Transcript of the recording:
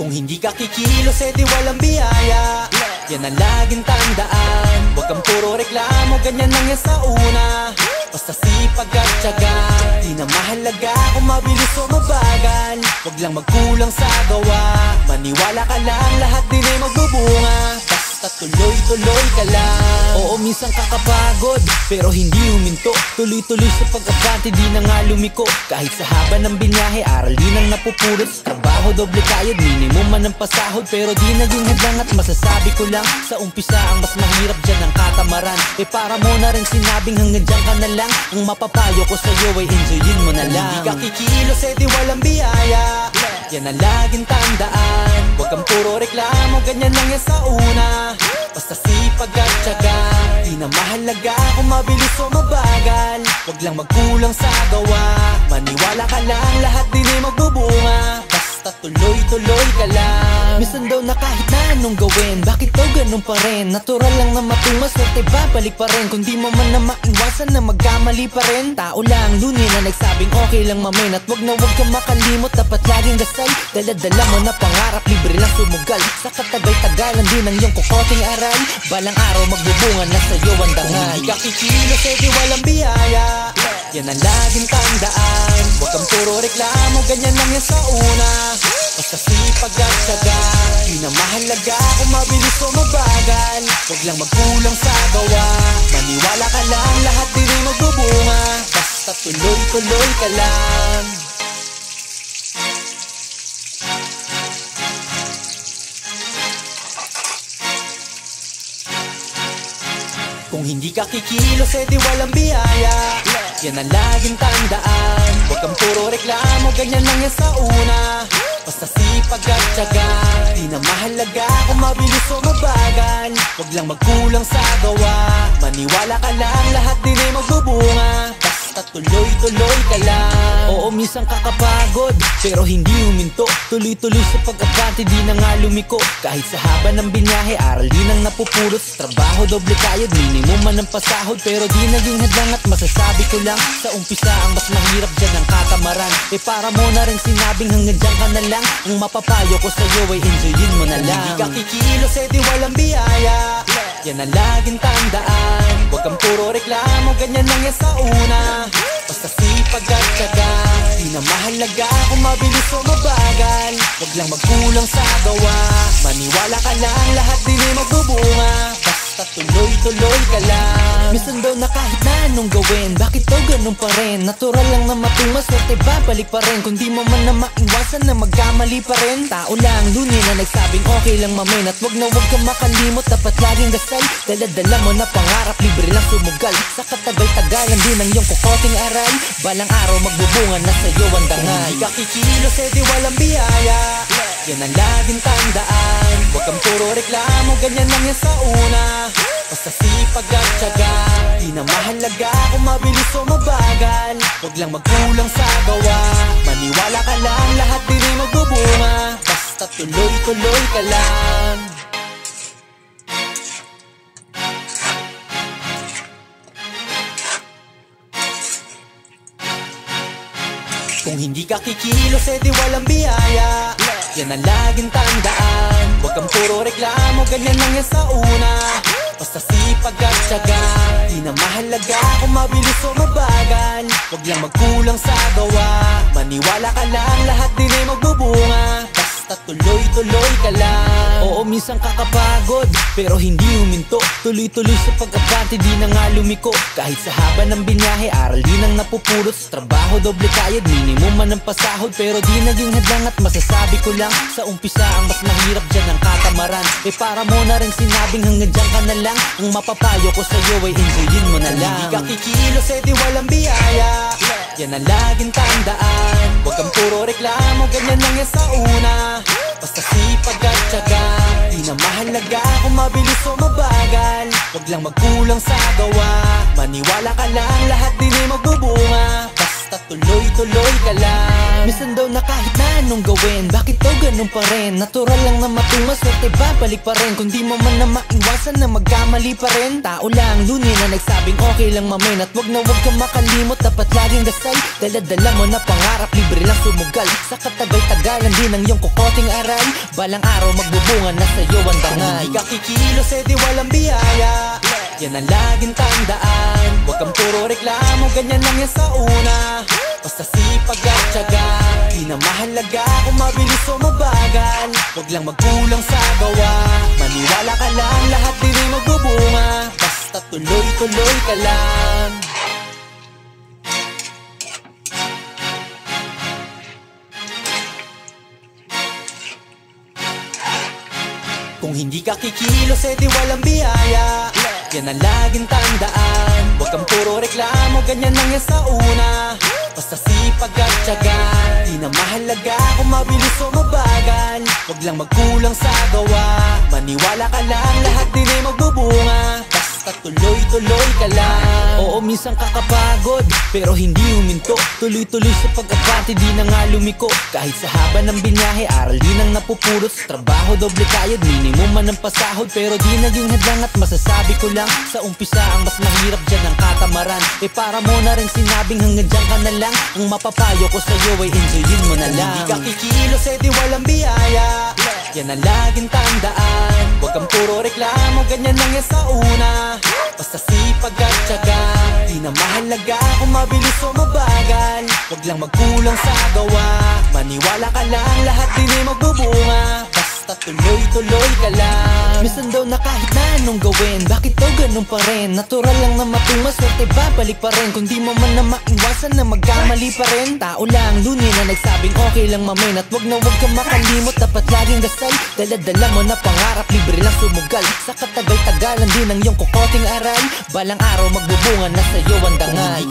Kung hindi ka kikilos, di walang biyaya. Yan ang laging tandaan. Huwag kang puro reklamo, ganyan lang yan sa una. Basta sipag at tiyaga, di na mahalaga kung mabilis o mabagal. Huwag lang magkulang sa gawa, maniwala ka lang, lahat din ay magbubunga. Basta tuloy-tuloy ka lang. Oo, minsan kakapagod, pero hindi huminto. Tuloy-tuloy sa pag-abante, di na nga lumiko. Kahit sa haba ng binyahe, aral din ang napupulot. Trabaho, doble kayod, minimum man ang pasahod. Pero di naging hadlang at masasabi ko lang, sa umpisa ang mas mahirap dyan ang katamaran. Para mo na rin sinabing hanggang dyan ka na lang. Ang mapapayo ko sa'yo ay enjoyin mo na lang. Kung hindi ka kikilos, di walang biyaya. Yan ang laging tandaan. Huwag kang puro reklamo, ganyan lang yan sa una. Basta sipag at tiyaga, di na mahalaga kung mabilis o mabagal. Huwag lang magkulang sa gawa, maniwala ka lang, lahat din ay magbubunga. Basta tuloy-tuloy ka lang. Minsan daw na kahit na anong gawin, bakit daw ganun pa rin? Natural lang na matunga, swerte babalik pa rin. Kung di mo man na maiwasan na magkamali pa rin. Tao lang, lunin na nagsabing okay lang mamin. At wag na wag kang makalimot, dapat laging dasal. Dala-dala mo na pangarap, libre lang sumugal. Sa katagal-tagalan din ang iyong kukoting aral. Balang araw magbubunga na sa'yo ang dangal. Kung hindi ka kikilos, di walang biyaya. Yan ang laging tandaan. Huwag kang puro reklamo, ganyan lang yan sa una. Basta sipag at tiyaga, di na mahalaga kung mabilis o mabagal. Huwag lang magkulang sa gawa, maniwala ka lang, lahat din ay magbubunga. Basta tuloy-tuloy ka lang. Kung hindi ka kikilos, di walang biyaya. Yan ang laging tandaan. Huwag kang puro reklamo, ganyan lang yan sa una. Basta sipag at tiyaga, di na mahalaga kung mabilis o mabagal. Huwag lang magkulang sa gawa, maniwala ka lang, lahat din ay magbubunga. Basta tuloy-tuloy ka lang. Oo, minsan kakapagod, pero hindi huminto. Tuloy-tuloy sa pag-abante, di na nga lumiko. Kahit sa haba ng binyahe, aral din ang napupulot. Trabaho, doble kayod, minimum man ang pasahod. Pero di naging hadlang at masasabi ko lang, sa umpisa ang mas mahirap dyan ang katamaran. Para mo na rin sinabing hanggang dyan ka na lang. Ang mapapayo ko sa'yo ay enjoyin mo na lang. Kung hindi ka kikilos, di walang biyaya. Yan ang laging tandaan. Huwag kang puro reklamo, ganyan lang yan sa una. Basta sipag at tiyaga, di na mahalaga kung mabilis o mabagal. Huwag lang magkulang sa gawa, maniwala ka lang, lahat din ay magbubunga. Basta tuloy-tuloy ka lang. Minsan daw na kahit na anong gawin, bakit daw ganun pa rin? Natural lang na matunga, swerte babalik pa rin. Kung di mo man na maiwasan na magkamali pa rin. Tao lang, lunin na nagsabing okay lang mamin. At wag na wag kang makalimot, dapat laging dasal. Dala-dala mo na pangarap, libre lang sumugal. Sa katagal-tagalan din ang iyong kukoting aral. Balang araw magbubunga na sa'yo ang dangal. Kung hindi ka kikilos, di walang biyaya. Yan ang laging tandaan. Huwag kang puro reklamo, ganyan lang yan sa una. Basta sipag at tiyaga, di na mahalaga kung mabilis o mabagal. Huwag lang magkulang sa gawa, maniwala ka lang, lahat din ay magbubunga. Basta tuloy-tuloy ka lang. Kung hindi ka kikilos, di walang biyaya. Yan ang laging tandaan. Huwag kang puro reklamo, ganyan lang yan sa una. Basta sipag at tiyaga, di na mahalaga kung mabilis o mabagal. Huwag lang magkulang sa gawa, maniwala ka lang, lahat din ay magbubunga. Basta tuloy-tuloy ka lang. Oo, minsan kakapagod, pero hindi huminto. Tuloy-tuloy sa pag-abante, di na nga lumiko. Kahit sa haba ng binyahe, aral din ang napupulot. Trabaho, doble kayod, minimum man ang pasahod. Pero di naging hadlang at masasabi ko lang, sa umpisa ang mas mahirap dyan ang katamaran. Para mo na rin sinabing hanggang dyan ka na lang. Ang mapapayo ko sa'yo ay enjoyin mo na lang. Kung hindi ka kikilos, di walang biyaya. Yan ang laging tandaan. Huwag kang puro reklamo, ganyan lang yan sa una. Basta sipag at tiyaga, di na mahalaga kung mabilis o mabagal. Huwag lang magkulang sa gawa, maniwala ka lang, lahat din ay magbubunga. Basta basta tuloy-tuloy ka lang. Minsan daw na kahit na anong gawin, bakit daw ganun pa rin? Natural lang na matunga, swerte babalik pa rin. Kung di mo man na maiwasan na magkamali pa rin. Tao lang, lunin na nagsabing okay lang mamin. At wag kang makalimot, dapat laging dasal. Dala-dala mo na pangarap, libre lang sumugal. Sa katagal-tagalan din ang iyong kukoting aral. Balang araw magbubunga na sa'yo ang dangal. Kung di ka kikilos, di walang biyaya. Yan ang laging tandaan. Huwag kang puro reklamo, ganyan lang yan sa una. Basta sipag at tiyaga, di na mahalaga kung mabilis o mabagal. Huwag lang magkulang sa gawa, maniwala ka lang, lahat din ay magbubunga. Basta tuloy-tuloy ka lang. Kung hindi ka kikilos, di walang biyaya. Yan ang laging tandaan. Huwag kang puro reklamo, ganyan lang yan sa una. Basta sipag at tiyaga, di na mahalaga kung mabilis o mabagal. Huwag lang magkulang sa gawa, maniwala ka lang, lahat din ay magbubunga. Basta tuloy-tuloy ka lang. Oo, minsan kakapagod, pero hindi huminto. Tuloy-tuloy sa pag-abante, di na nga lumiko. Kahit sa haba ng binyahe, aral din ang napupulot. Sa trabaho, doble kayod, minimum man ang pasahod. Pero di naging hadlang at masasabi ko lang, sa umpisa ang mas mahirap dyan ang katamaran. Para mo na rin sinabing hanggang dyan ka na lang. Ang mapapayo ko sa'yo ay enjoyin mo na lang. Hindi ka kikilos, di walang biyaya. Yan ang laging tandaan. Huwag kang puro reklamo, ganyan lang yan sa una. Basta sipag at tiyaga, di na mahalaga kung mabilis o mabagal. Huwag lang magkulang sa gawa, maniwala ka lang, lahat din ay magbubunga. Basta tuloy-tuloy ka lang. Minsan daw na kahit na anong gawin, bakit daw ganun pa rin? Natural lang na matunga, swerte babalik pa rin. Kung di mo man na maiwasan na magkamali pa rin. Tao lang, lunin na nagsabing okay lang mamin. At wag kang makalimot, dapat laging dasal. Dala-dala mo na pangarap, libre lang sumugal. Sa katagal-tagalan din ang iyong kukoting aral. Balang araw magbubunga na sa'yo ang dangal.